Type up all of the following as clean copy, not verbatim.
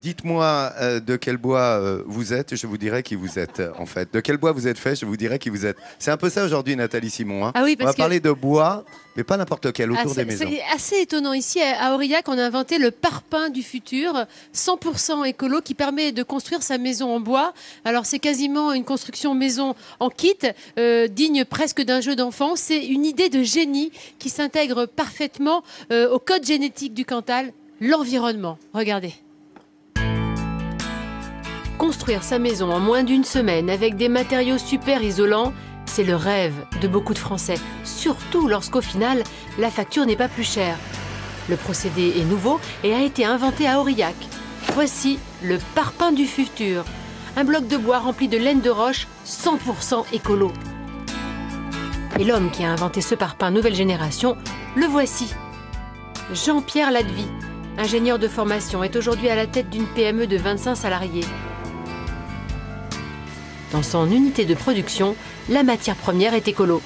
Dites-moi de quel bois vous êtes, je vous dirai qui vous êtes, en fait. De quel bois vous êtes fait, je vous dirai qui vous êtes. C'est un peu ça aujourd'hui, Nathalie Simon. Hein. Ah oui, on va parler de bois, mais pas n'importe quel, autour des maisons. C'est assez étonnant. Ici, à Aurillac, on a inventé le parpaing du futur, 100% écolo, qui permet de construire sa maison en bois. Alors, c'est quasiment une construction maison en kit, digne presque d'un jeu d'enfant. C'est une idée de génie qui s'intègre parfaitement au code génétique du Cantal, l'environnement. Regardez. Construire sa maison en moins d'une semaine avec des matériaux super isolants, c'est le rêve de beaucoup de Français, surtout lorsqu'au final, la facture n'est pas plus chère. Le procédé est nouveau et a été inventé à Aurillac. Voici le parpaing du futur, un bloc de bois rempli de laine de roche 100% écolo. Et l'homme qui a inventé ce parpaing nouvelle génération, le voici. Jean-Pierre Ladvie, ingénieur de formation, est aujourd'hui à la tête d'une PME de 25 salariés. Dans son unité de production, la matière première est écolo.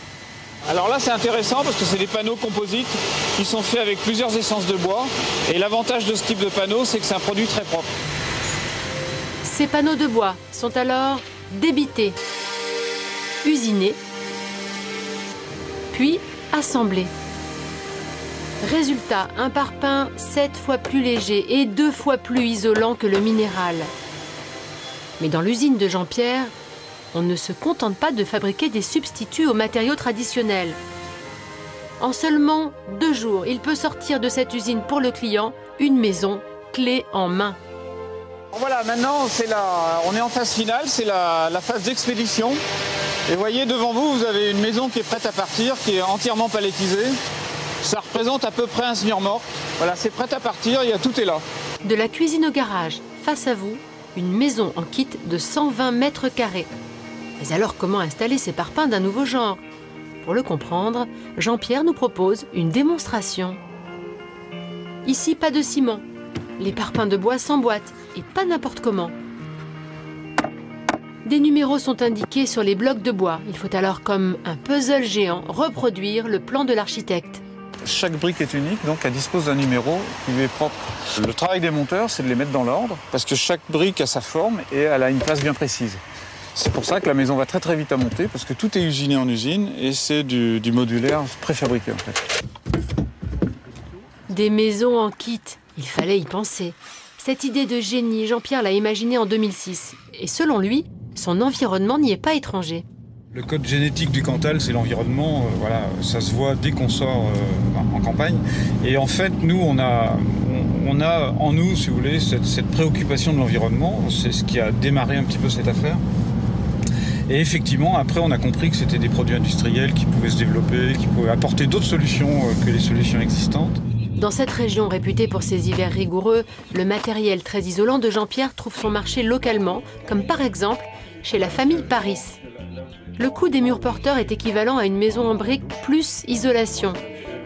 Alors là, c'est intéressant parce que c'est des panneaux composites qui sont faits avec plusieurs essences de bois. Et l'avantage de ce type de panneau, c'est que c'est un produit très propre. Ces panneaux de bois sont alors débités, usinés, puis assemblés. Résultat, un parpaing 7 fois plus léger et 2 fois plus isolant que le minéral. Mais dans l'usine de Jean-Pierre, on ne se contente pas de fabriquer des substituts aux matériaux traditionnels. En seulement 2 jours, il peut sortir de cette usine pour le client une maison clé en main. Voilà, maintenant on est en phase finale, c'est la phase d'expédition. Et vous voyez devant vous, vous avez une maison qui est prête à partir, qui est entièrement palettisée. Ça représente à peu près un SMIRMORT. Voilà, c'est prêt à partir, tout est là. De la cuisine au garage, face à vous, une maison en kit de 120 mètres carrés. Mais alors, comment installer ces parpaings d'un nouveau genre? Pour le comprendre, Jean-Pierre nous propose une démonstration. Ici, pas de ciment. Les parpaings de bois s'emboîtent, et pas n'importe comment. Des numéros sont indiqués sur les blocs de bois. Il faut alors, comme un puzzle géant, reproduire le plan de l'architecte. Chaque brique est unique, donc elle dispose d'un numéro qui lui est propre. Le travail des monteurs, c'est de les mettre dans l'ordre, parce que chaque brique a sa forme et elle a une place bien précise. C'est pour ça que la maison va très vite à monter, parce que tout est usiné en usine et c'est du modulaire préfabriqué en fait. Des maisons en kit, il fallait y penser. Cette idée de génie, Jean-Pierre l'a imaginée en 2006. Et selon lui, son environnement n'y est pas étranger. Le code génétique du Cantal, c'est l'environnement. Voilà, ça se voit dès qu'on sort en campagne. Et en fait, nous, on a en nous, si vous voulez, cette préoccupation de l'environnement. C'est ce qui a démarré un petit peu cette affaire. Et effectivement, après, on a compris que c'était des produits industriels qui pouvaient se développer, qui pouvaient apporter d'autres solutions que les solutions existantes. Dans cette région réputée pour ses hivers rigoureux, le matériel très isolant de Jean-Pierre trouve son marché localement, comme par exemple chez la famille Paris. Le coût des murs porteurs est équivalent à une maison en briques plus isolation.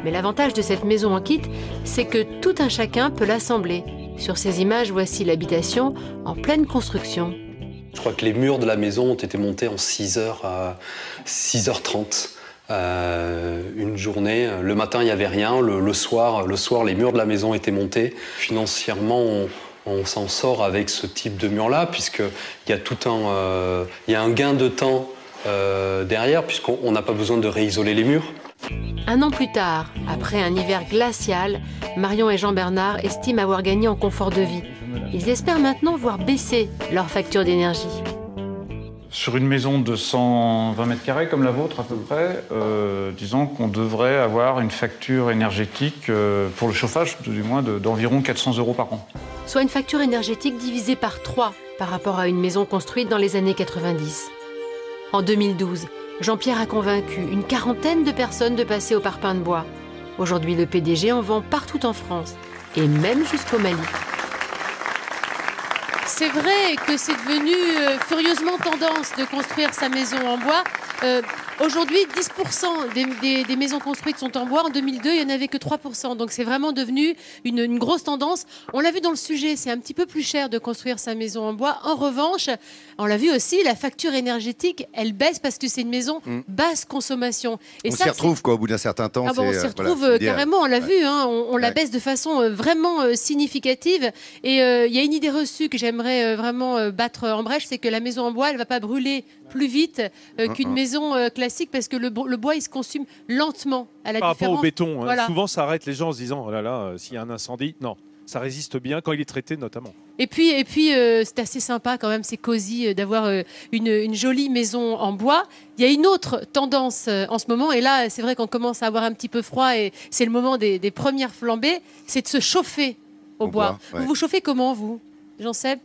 Mais l'avantage de cette maison en kit, c'est que tout un chacun peut l'assembler. Sur ces images, voici l'habitation en pleine construction. Je crois que les murs de la maison ont été montés en 6h à 6h30. Une journée, le matin il n'y avait rien, le soir les murs de la maison étaient montés. Financièrement on s'en sort avec ce type de mur-là puisqu'il y a un gain de temps derrière puisqu'on n'a pas besoin de réisoler les murs. Un an plus tard, après un hiver glacial, Marion et Jean-Bernard estiment avoir gagné en confort de vie. Ils espèrent maintenant voir baisser leur facture d'énergie. Sur une maison de 120 mètres carrés comme la vôtre à peu près, disons qu'on devrait avoir une facture énergétique pour le chauffage du moins d'environ 400 € par an. Soit une facture énergétique divisée par 3 par rapport à une maison construite dans les années 90. En 2012, Jean-Pierre a convaincu une quarantaine de personnes de passer au parpaing de bois. Aujourd'hui, le PDG en vend partout en France, et même jusqu'au Mali. C'est vrai que c'est devenu furieusement tendance de construire sa maison en bois. Aujourd'hui, 10% des maisons construites sont en bois. En 2002, il n'y en avait que 3%. Donc c'est vraiment devenu une grosse tendance. On l'a vu dans le sujet, c'est un petit peu plus cher de construire sa maison en bois. En revanche, on l'a vu aussi, la facture énergétique, elle baisse parce que c'est une maison basse consommation. Et on s'y retrouve quoi, au bout d'un certain temps. On s'y retrouve carrément, on l'a vu, hein, on la baisse de façon vraiment significative. Et il y a une idée reçue que j'aimerais vraiment battre en brèche, c'est que la maison en bois, elle ne va pas brûler plus vite qu'une maison classique parce que le bois, il se consume lentement. À la Par rapport au béton, hein, voilà. souvent ça arrête les gens en se disant oh là là, s'il y a un incendie, non, ça résiste bien quand il est traité notamment. Et puis c'est assez sympa quand même, c'est cosy d'avoir une jolie maison en bois. Il y a une autre tendance en ce moment, et là c'est vrai qu'on commence à avoir un petit peu froid et c'est le moment des premières flambées, c'est de se chauffer au bois. Ouais. Vous vous chauffez comment, vous, Jean-Seb?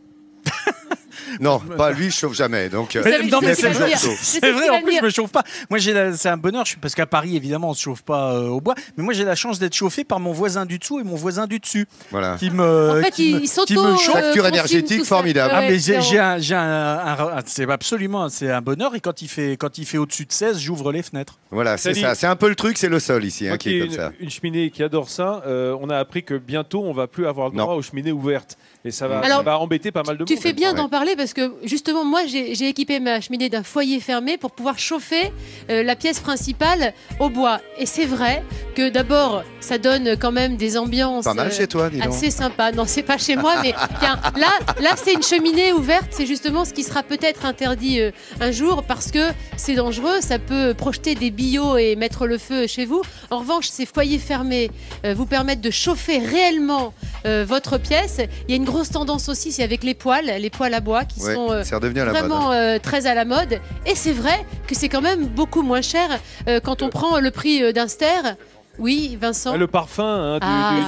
Non, pas lui, je chauffe jamais. Donc, Non, mais c'est vrai, c'est vrai, en plus je me chauffe pas. Moi c'est un bonheur, parce qu'à Paris évidemment on se chauffe pas au bois, mais moi j'ai la chance d'être chauffé par mon voisin du dessous et mon voisin du dessus. Voilà. Qui me, en fait, qui me chauffe. Facture énergétique formidable. Ah, mais c'est absolument, c'est un bonheur, et quand il fait au-dessus de 16, j'ouvre les fenêtres. Voilà, c'est ça. C'est un peu le truc, c'est le sol ici Moi qui est comme ça. Une cheminée qui adore ça, on a appris que bientôt on va plus avoir le droit aux cheminées ouvertes. Et ça va embêter pas mal de monde. Tu fais bien d'en parler parce que justement, moi, j'ai équipé ma cheminée d'un foyer fermé pour pouvoir chauffer la pièce principale au bois. Et c'est vrai que d'abord, ça donne quand même des ambiances pas mal chez toi, dis donc. assez sympas. Non, c'est pas chez moi, mais tiens, là, c'est une cheminée ouverte. C'est justement ce qui sera peut-être interdit un jour parce que c'est dangereux. Ça peut projeter des billots et mettre le feu chez vous. En revanche, ces foyers fermés vous permettent de chauffer réellement votre pièce. Il y a une grosse tendance aussi, c'est avec les poêles à bois qui sont vraiment très à la mode. Et c'est vrai que c'est quand même beaucoup moins cher quand on prend le prix d'un ster. Oui, Vincent. Le parfum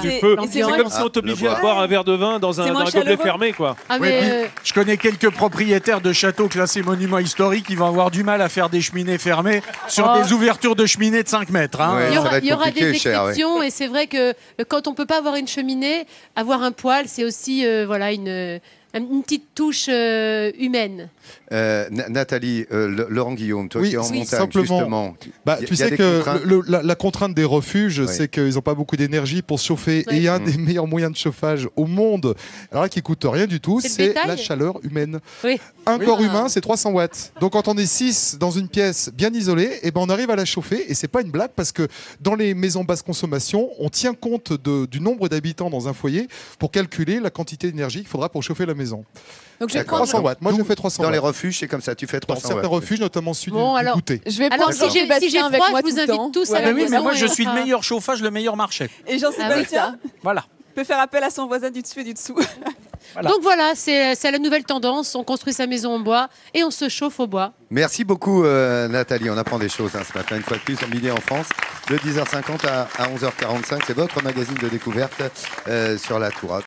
du feu. C'est comme si on t'obligeait à boire un verre de vin dans un gobelet fermé, quoi. Je connais quelques propriétaires de châteaux classés monuments historiques qui vont avoir du mal à faire des cheminées fermées sur des ouvertures de cheminées de 5 mètres. Hein. Il y aura des exceptions, et c'est vrai que quand on ne peut pas avoir une cheminée, avoir un poêle, c'est aussi une petite touche humaine. Nathalie, Laurent Guillaume, toi qui es en montagne, simplement, justement. Tu sais que la contrainte des refuges, c'est qu'ils n'ont pas beaucoup d'énergie pour se chauffer. Et il y a un des meilleurs moyens de chauffage au monde, alors là, qui ne coûte rien du tout, c'est la chaleur humaine. Un corps humain, c'est 300 watts. Donc quand on est 6 dans une pièce bien isolée, on arrive à la chauffer. Et c'est pas une blague, parce que dans les maisons basse consommation, on tient compte du nombre d'habitants dans un foyer pour calculer la quantité d'énergie qu'il faudra pour chauffer la maison. Donc je vais 300 watts. Moi, je fais 300 watts. Dans les refuges, c'est comme ça, tu fais 300 watts. Dans certains refuges, notamment celui du goûter. Je vais prendre si j'ai froid, je vous invite tous à la maison. Mais moi, je suis le meilleur chauffage, le meilleur marché. Et Jean-Sébastien voilà. peut faire appel à son voisin du dessus et du dessous. Donc voilà, c'est la nouvelle tendance. On construit sa maison en bois et on se chauffe au bois. Merci beaucoup Nathalie, on apprend des choses ce matin, une fois de plus, en Midi en France, de 10h50 à 11h45. C'est votre magazine de découverte sur la Tour.